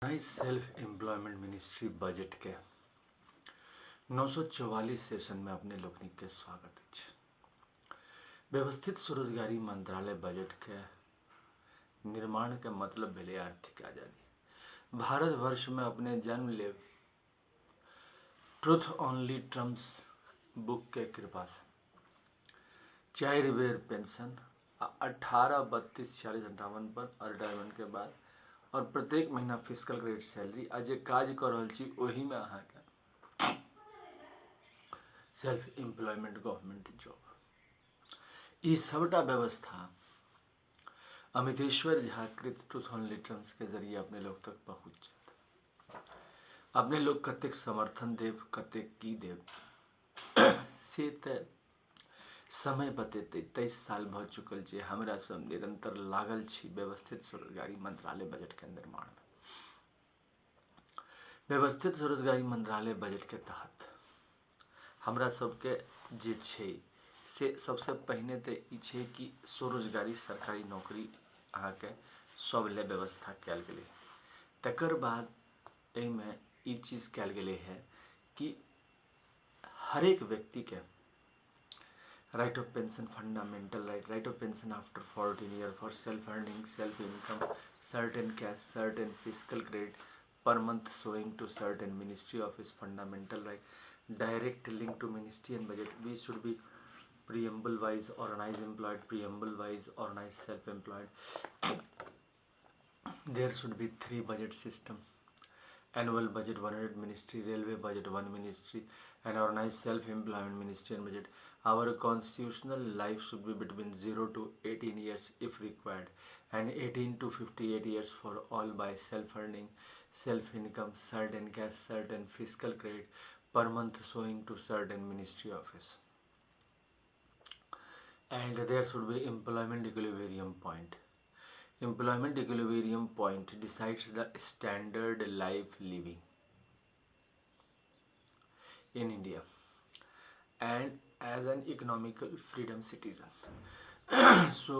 नई self employment ministry budget के 944 session में अपने लोकनिक के स्वागत है। व्यवस्थित स्वरोजगारी मंत्रालय बजट के निर्माण के मतलब भेले आर्थिक आजादी। भारत वर्ष में अपने जन्म ले ट्रुथ ओनली ट्रम्प्स बुक के कृपा से 4 बेर पेंशन 18, 32, 46, 58 पर और रिटायरमेंट के बाद और प्रत्येक महीना फिजिकल क्रेडिट सैलरी आज जे काज कर रहल छी ओही में अहाँ के सेल्फ एम्प्लॉयमेंट गवर्नमेंट जॉब ई सबटा व्यवस्था अमितेश्वर झा कृत ट्रुथ ओनली ट्रम्प्स के जरिए अपने लोग तक पहुँच जात। अपने लोग कतेक समर्थन देव कतेक की देव से त समय बतेते। 23 साल भ चुकल छै हमरा सब निरंतर लागल छी व्यवस्थित स्वरोजगारी मंत्रालय बजट के निर्माण में। व्यवस्थित स्वरोजगारी मंत्रालय बजट के तहत हमरा सबके जे छै से सबसे पहिने तो ई छै कि स्वरोजगारी सरकारी नौकरी अहाँ के सब ले व्यवस्था कयल गेलै। तकर बाद एहिमे ई चीज कयल गेलै है कि हरेक व्यक्ति के right of pension fundamental right of pension after 14 year for self earning self income certain cash certain physical credit per month showing to certain ministry office fundamental right direct link to ministry and budget. We should be preamble wise organized employed, preamble wise organized self employed. There should be 3 budget system: annual budget 100 ministry, railway budget 1 ministry, and organized self-employment ministry and budget. Our constitutional life should be between 0 to 18 years if required, and 18 to 58 years for all by self-earning, self-income, certain cash, certain fiscal credit per month showing to certain ministry office. And there should be employment equilibrium point. Employment equilibrium point decides the standard life living in India and as an economical freedom citizen. So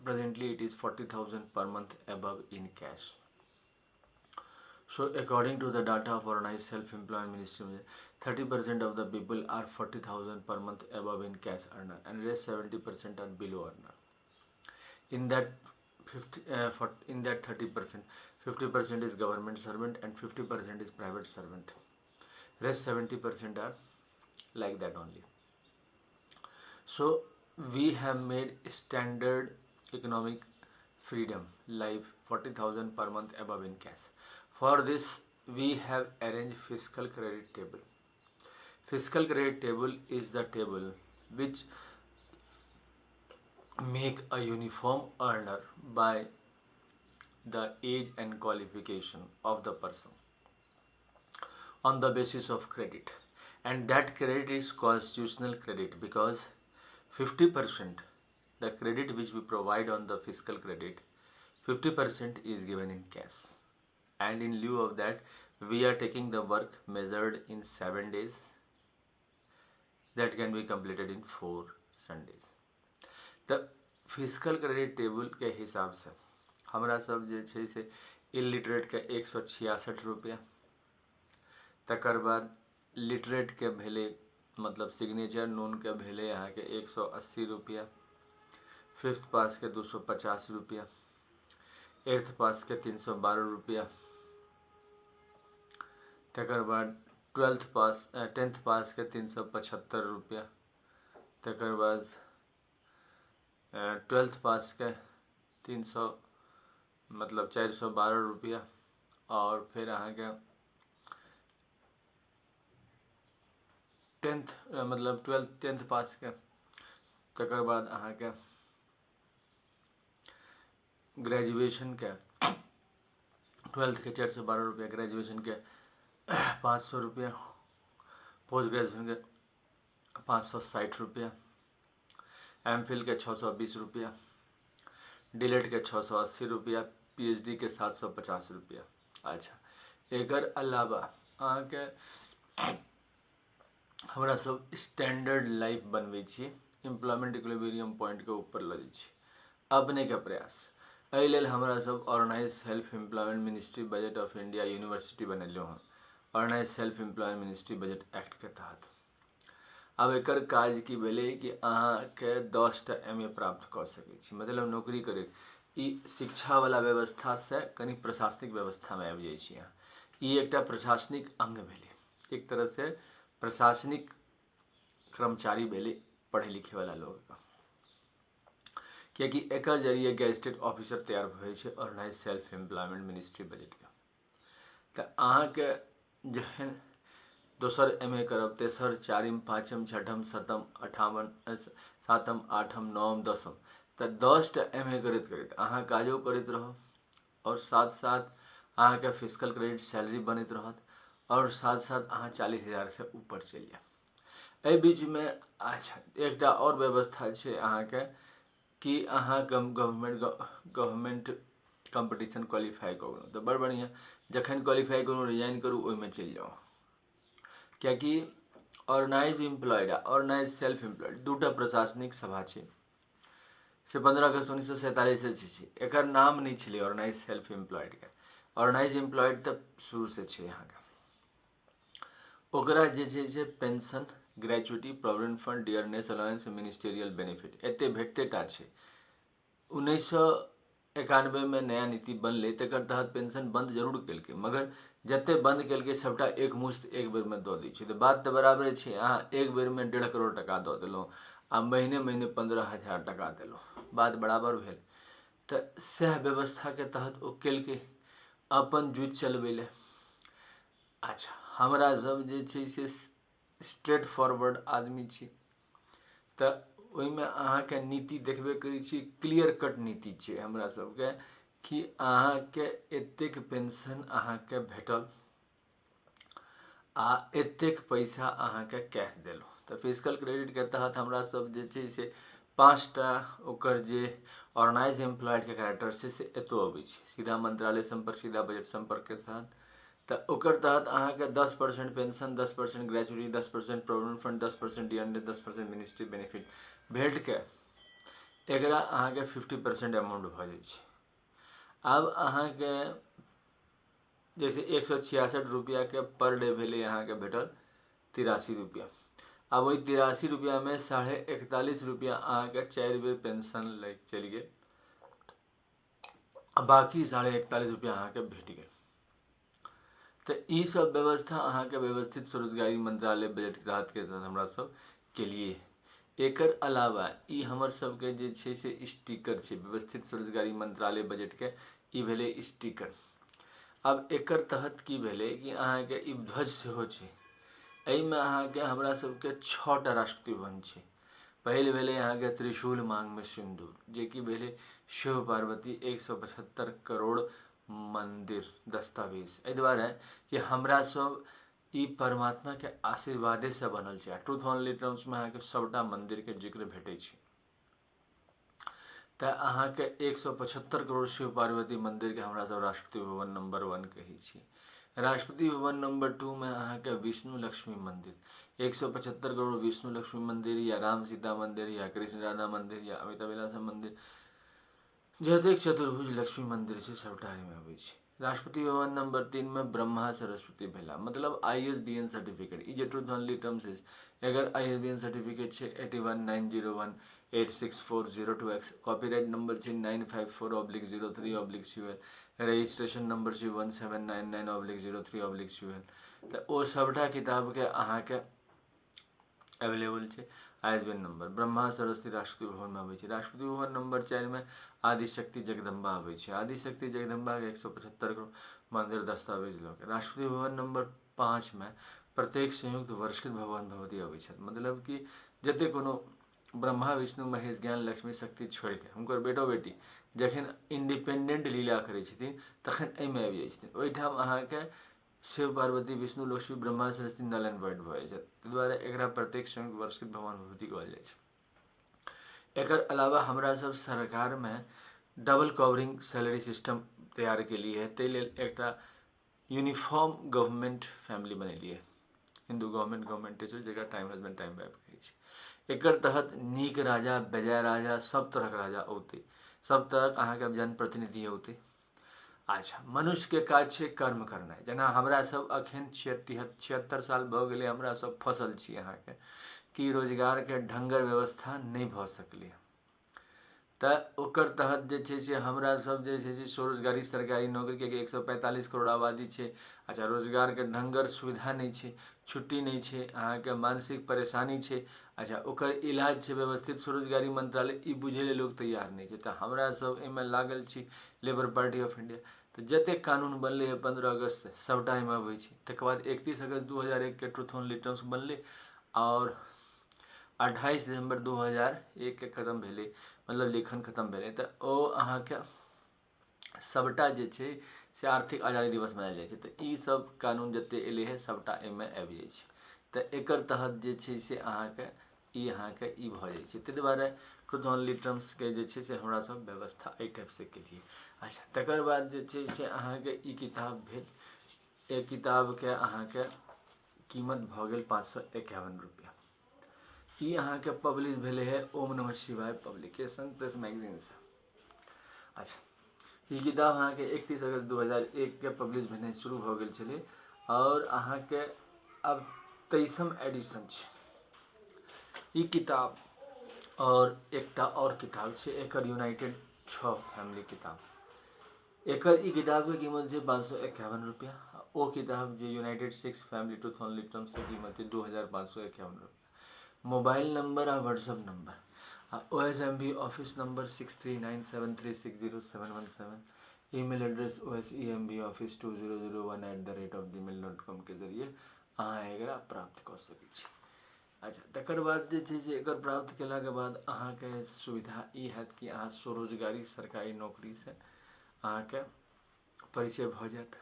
presently it is 40,000 per month above in cash. So according to the data of organized self-employed ministry, 30% of the people are 40,000 per month above in cash earner and rest 70% are below earner. In that 30%, 50% is government servant and 50% is private servant. Rest 70% are like that only. So we have made standard economic freedom life 40,000 per month above in cash. For this we have arranged fiscal credit table. Fiscal credit table is the table which make a uniform earner by the age and qualification of the person on the basis of credit, and that credit is constitutional credit because 50% the credit which we provide on the fiscal credit 50% is given in cash, and in lieu of that we are taking the work measured in 7 days that can be completed in 4 Sundays. The physical credit table के हिसाब से हमरा सब जे छै से illiterate के 166 रुपया, तकर बाद लिटरेट के भेले मतलब सिग्नेचर नोन के भेले अहाँ के 180 रुपया, फिफ्थ पास के 250 रुपया, एट्थ पास के 312 रुपया, तकर बाद टेंथ पास के 375 रुपया, तकर बाद 12th पास के 300 मतलब 412 रुपया, और फिर अहाँ के 10th पास के तकर बाद अहाँ के ग्रेजुएशन के 12th के 412 रुपया, ग्रेजुएशन के 500 रुपया, पोस्ट ग्रेजुएशन के 560 रुपया, एमफिल के 620 रुपया, डिलेट के 680 रुपया, पीएचडी के 750 रुपया। अच्छा, एकर अलावा अहाँ के हमरा सब स्टैंडर्ड लाइफ बनबै छी, एम्प्लॉयमेंट इक्विलिब्रियम पॉइंट के ऊपर ल जाइ छी। अपने के प्रयास एहि लेल हमरा सब organise self employment ministry budget of India university बनेलियो हँ, organise self employment ministry budget act के तहत। अब एकर काज की भेलै कि अहाँके 10टा MA प्राप्त कऽ सकै छी, मतलब नौकरी करे। ई शिक्षा वाला व्यवस्था से कनी प्रशासनिक व्यवस्था में आबि जाइ छी अहाँ। ई एकटा प्रशासनिक अंग भेलै, एक तरह से प्रशासनिक कर्मचारी भेलै पढ़े लिखे वाला लोग, कियाकि एकर जरिए गेजेटेड ऑफिसर तैयार होइ छै organise self employment ministry budget के। तऽ अहाँके जहन दोसर MA करब, तेसर, चारिम, पाँचम, छठम, सतम, अठावन, सातम, आठम, नवम, दसम, तऽ 10टा MA करैत करैत अहाँ काजो करैत रहब, और साथ साथ अहाँके फिजिकल क्रेडिट सैलरी बनैत रहत, और साथ साथ अहाँ 40,000 से ऊपर चलि जायब। एहि बीच में अच्छा एकटा और व्यवस्था छै अहाँके कि अहाँ गवर्नमेंट कंपटीशन क्वालिफाई कऽ गेलहुँ तऽ बड़ बढ़िया, जखन क्वालिफाई करू रिजाइन करू, ओहिमे चलि जाओ। कियाकि ऑर्गेनाइज एम्प्लॉयड आ ऑर्गेनाइज सेल्फ एम्प्लॉयड दूटा प्रशासनिक सभा छै, से 15 अगस्त 1947 से छै। एकर नाम नहीं छलै ऑर्गेनाइज सेल्फ एम्प्लॉयड के, ऑर्गेनाइज एम्प्लॉयड तऽ शुरू से छै यहाँ के। ओकरा जे छै से pension, gratuity, provident fund, dearness allowance, ministerial benefit एते भेटते टा छै। 1991 में नया नीति बनलै, तकर तहत पेंशन बंद जरूर केलकै, मगर जते बंद केलकै सबटा एक मुश्त एक बेर में दऽ दै छै। तऽ बात तऽ बराबरे छै, अहाँ एक बेर में 1.5 करोड़ टका दऽ देलहुँ आ महीने महीने 15,000 टका देलहुँ, बात बराबर भेल। तऽ सएह व्यवस्था के तहत ओ केलकै अपन जुझ चलबै ले। अच्छा, हमरा सब जे छै से स्ट्रेट फॉरवर्ड आदमी छी, तऽ ओहिमे अहाँके नीति देखबे करै छी, क्लियर कट नीति छै हमरा सबके कि अहाँके एतेक पेंशन अहाँके भेटल आ एतेक पैसा अहाँके कैश देलहुँ। तऽ फिजिकल क्रेडिट के तहत हमरा सब जे छै से 5टा ओकर जे ऑर्गेनाइज एम्प्लॉयड के कैरेक्टर छै से एतो अबै छै, सीधा मंत्रालय संपर्क, सीधा बजट संपर्क के साथ। तऽ ओकर तहत अहाँके 10% pension, 10% gratuity, 10% provident fund, 10% DND, 10% ministry benefit भेट के एकरा अहाँके 50% अमाउंट भऽ जाइ छै। आब अहाँके जैसे 166 रुपया के पर डे भेले अहाँके भेटल 83 रुपया। अब वही 83 रुपया में 41.5 रुपया अहाँके 4 बेर पेंशन लग चलि गेल, बाकी 41.5 रुपया अहाँके भेट गेल। तो ई सब व्यवस्था अहाँके व्यवस्थित स्वरोजगारी मंत्रालय बजट के तहत हमरा सब के लिए। एकर अलावा ई हमर सबके जे छै से स्टिकर छै, व्यवस्थित स्वरोजगारी मंत्रालय बजट के ई भेलै स्टिकर। अब एकर तहत की भेलै कि अहाँके ई ध्वज सेहो छै। एहिमे अहाँके हमरा सबके 6टा राष्ट्रपति भवन छै। पहिल भेलै अहाँके त्रिशूल मांग में सिंदूर, जे कि भेलै शिव पार्वती 175 करोड़ मंदिर दस्तावेज, एहि दुआरे कि हमरा सब ई परमात्मा के आशीर्वादे से बनल छै। ट्रूथ ऑनली टर्म्स में अहाँके सबटा मंदिर के जिक्र भेटै छै। तऽ अहाँके 175 करोड़ शिव पार्वती मंदिर के हमरा सब राष्ट्रपति भवन नंबर 1 कहै छी। राष्ट्रपति भवन नंबर 2 में अहाँके विष्णु लक्ष्मी मंदिर, 175 करोड़ विष्णु लक्ष्मी मंदिर, या राम सीता मंदिर, या कृष्ण राधा मंदिर, या अमिता विलासा मंदिर, जतेक चतुर्भुज लक्ष्मी मंदिर छै सबटा एहिमे अबै छै। राष्ट्रपति भवन नंबर 3 में ब्रह्मा सरस्वती भेला, मतलब ISBN सर्टिफिकेट। ई जे ट्रूथ ऑनली टर्म्स है, अगर ISBN सर्टिफिकेट छै 8190186402X, कॉपीराइट नंबर छै 954/03/CUL, रजिस्ट्रेशन नंबर छै 1799/03/CUL। तऽ ओ सबटा किताब के अहाँके अवेलेबल छै। ISBN नंबर ब्रह्मा सरस्वती राष्ट्रपति भवन में अबै छै। राष्ट्रपति भवन नंबर 4 में आदिशक्ति जगदम्बा अबै छै। आदिशक्ति जगदम्बा के 175 करोड़ मंदिर दस्तावेज लऽ के। राष्ट्रपति भवन नंबर 5 में प्रत्येक संयुक्त वर्षकृत भगवान भगवती अबै छथि, मतलब कि जते कोनो ब्रह्मा विष्णु महेश ज्ञान लक्ष्मी शक्ति छोड़ के हुनकर बेटो बेटी जखन इंडिपेंडेंट लीला करै छथिन तखन एहिमे आबि जाइ छथिन। ओहिठाम अहाँके Shiv Parvati Vishnu Lakshmi Brahma Saraswati null and void भऽ जाइ छै, ताहि दुआरे एकरा प्रत्येक संयुक्त वर्षकृत भगवान भगवती कहल जाइ छै। एकर अलावा हमरा सब सरकार में डबल कवरिंग सैलरी सिस्टम तैयार केलिए है। ताहि लेल एकटा यूनिफॉर्म गवर्नमेंट फैमिली बनेलिए, हिंदू गवर्नमेंट छै, जकरा टाइम हस्बैंड टाइम वाइफ कहै छै। एकर तहत नीक राजा, बेजाय राजा, सब तरहक राजा औते, सब तरह अहाँ के जनप्रतिनिधि होते। अच्छा, मनुष्य के काज छै कर्म करनाइ। जेना हमरा सब अखन 76 साल भऽ गेलै, हमरा सब फसल छी अहाँ के कि रोजगार के ढंगर व्यवस्था नहीं भऽ सकलै। तऽ ओकर तहत जे छै से हमरा सब जे छै से स्वरोजगारी सरकारी नौकरी के 145 करोड़ आबादी छै। अच्छा, रोजगार के ढंगर सुविधा नहीं छै, छुट्टी नहीं छै, अहाँ के मानसिक परेशानी छै। अच्छा, ओकर इलाज छै व्यवस्थित स्वरोजगारी मंत्रालय, ई बुझे ले लोग तैयार नहीं छै। तऽ हमरा सब एहिमे लागल छी, लेबर पार्टी ऑफ इंडिया। तऽ जते कानून बनलै है 15 अगस्त से सबटा एहिमे अबै छै। तकर बाद 31 अगस्त 2001 के ट्रूथ ऑन लिटर्स बनलै और 28 दिसंबर 2001 के खत्म भेलै, मतलब लेखन खत्म भेलै। तऽ ओ अहाँ के सबटा जे छै से आर्थिक आज़ादी दिवस मनायल जाइ छै। तऽ ई सब कानून जते एलै है सबटा एहिमे आबि जाइ छै। तऽ एकर तहत जे छै से अहाँ के ई भऽ जाइ छै। ताहि दुआरे ट्रूथ ऑन लिटर्स के जे छै से हमरा सब व्यवस्था एहि टाइप से केलिए। अच्छा, तकर बाद जे छै से अहाँ के ई किताब भेल। एक किताब के अहाँ के कीमत भऽ गेल 551 रुपया। ई अहाँ के पब्लिश भेले है ओम नमः शिवाय पब्लिकेशन प्रेस मैगजीन से। अच्छा, ई किताब अहाँ के 31 अगस्त 2001 के पब्लिश भेनाइ शुरू भऽ गेल छलै और अहाँ के अब 23म एडिशन छै ई किताब। और एकटा और किताब छै एकर यूनाइटेड 6 फैमिली किताब। एकर ई किताब के कीमत छै 551 रुपया। ओ किताब जे united 6 family truth on litres के कीमत छै 2551 रुपया। मोबाइल नंबर और WhatsApp number OSMB office number 6397360717। Email address osembaoffice2001@gmail.com के जरिए अहाँ एकरा प्राप्त कर सकै छी। अच्छा, तकर बाद जे छै से एकर प्राप्त केला के बाद अहाँ के सुविधा ई हैत कि अहाँ स्वरोजगारी सरकारी नौकरी से अहाँ के परिचय भऽ जायत।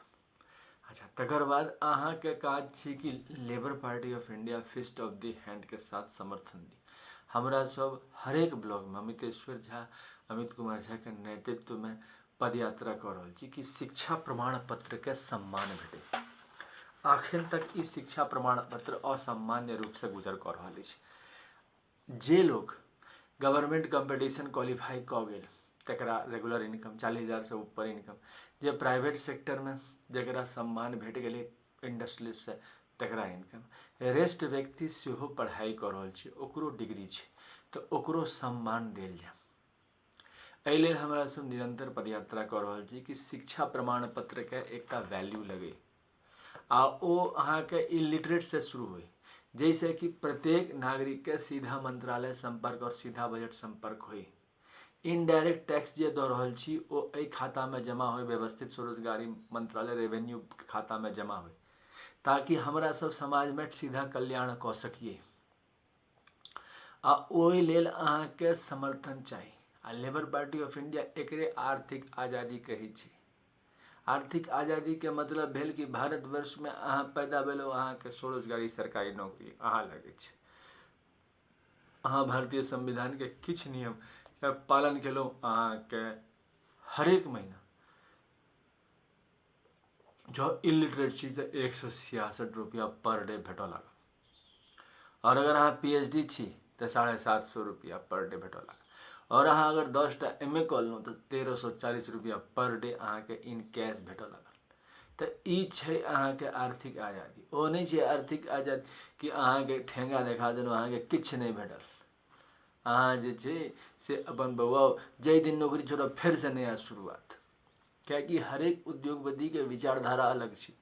अच्छा, तकर बाद अहाँ के काज छी कि Labour party of India fist of the hand के साथ समर्थन दी। हमरा सब हरेक ब्लॉक में अमितेश्वर झा, अमित कुमार झा के नेतृत्व में पदयात्रा कर रहल छी कि शिक्षा प्रमाण पत्र के सम्मान भेटे। अखन तक ई शिक्षा प्रमाण पत्र असामान्य रूप से गुजर कर रहल अछि। जे लोग गवर्नमेंट कंपटीशन क्वालिफाई कऽ गेल तकरा रेगुलर इनकम 40,000 से ऊपर इनकम, जे प्राइवेट सेक्टर में जकरा सम्मान भेट गेलै इंडस्ट्रियलिस्ट से तकरा इनकम, रेस्ट व्यक्ति सेहो पढ़ाई कर रहल छै, ओकरो डिग्री छै तऽ ओकरो सम्मान देल जाय। एहि लेल हमरा सब निरंतर पदयात्रा कर रहल छी कि शिक्षा प्रमाण पत्र के एकटा वैल्यू लगे आ ओ अहाँ के इलिटरेट से शुरू हुई, जैसे कि प्रत्येक नागरिक के सीधा मंत्रालय संपर्क और सीधा बजट संपर्क हुई। इनडायरेक्ट टैक्स जे दऽ रहल छी ओ एहि खाता में जमा हो, व्यवस्थित स्वरोजगारी मंत्रालय रेवेन्यू खाता में जमा हो, ताकि हमरा सब समाज में सीधा कल्याण कऽ सकिए। आ ओहि लेल अहाँ के समर्थन चाहिए। आ लेबर पार्टी ऑफ इंडिया एकरे आर्थिक आज़ादी कहै छै। आर्थिक आज़ादी के मतलब भेल कि भारतवर्ष में अहाँ पैदा भेलौ, अहाँ के स्वरोजगारी सरकारी नौकरी अहाँ लगे छै, अहाँ भारतीय संविधान के किछ नियम के पालन केलौ, अहाँ के हरेक महीना जो इलिटरेट छी तऽ 166 रुपया पर डे भेटऽ लागल। और अगर अहाँ PhD छी तऽ 750 रुपया पर डे भेटऽ लागल। और अहाँ अगर 10टा MA कऽ लेलहुँ तऽ 1340 रुपया पर डे अहाँ के इन कैश भेटऽ लागल। तऽ ई छै अहाँ के आर्थिक आज़ादी। ओ नहीं छै आर्थिक आज़ादी कि अहाँ के ठेंगा देखा देलहुँ, अहाँ के किछ नहीं भेटल, अहाँ जे छै से अपन बौआओ जाहि दिन नौकरी छोड़ब फेर से नया शुरुआत। कियाकि हरेक उद्योगपति के विचारधारा अलग छै।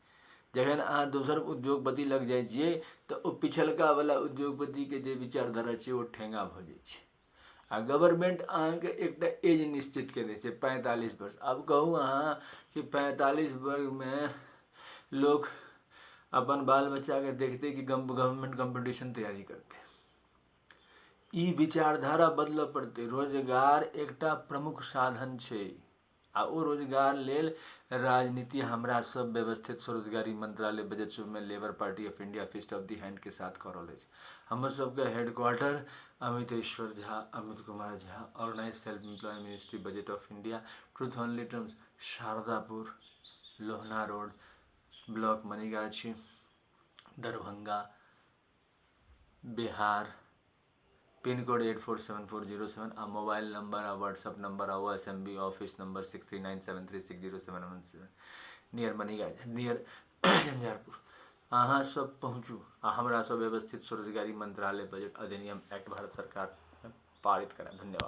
जखन अहाँ दोसर उद्योगपति लग जाइ छियै तऽ ओ पिछलका वाला उद्योगपति के जे विचारधारा छै ओ ठेंगा भऽ जाइ छै। आ गवर्नमेंट अहाँ के एकटा एज निश्चित केने छै 45 वर्ष। अब कहू अहाँ कि 45 वर्ष में लोग अपन बाल बच्चा के देखते कि गवर्नमेंट कंपटीशन तैयारी करते। ई विचारधारा बदलऽ पड़तै। रोजगार एकटा प्रमुख साधन छै आ ओ रोजगार लेल राजनीति हमरा सब व्यवस्थित स्वरोजगारी मंत्रालय बजट में labour party of India fist of the hand के साथ कर रहल अछि। हमर सबके headquarter Amiteshwar Jha, Amit Kumar Jha, organise self employ ministry budget of India, truth on litres, Sharadapur, Lohna road, block Manigachhi, Darbhanga, Bihar pin code 847407 आ मोबाइल नंबर आ व्हाट्सअप नंबर आ OSMB office number 6397360717 near Maniganj near Jhanjharpur अहाँ सब पहुँचू आ हमरा सब व्यवस्थित स्वरोजगारी मंत्रालय बजट अधिनियम एक्ट भारत सरकार पारित करा। धन्यवाद।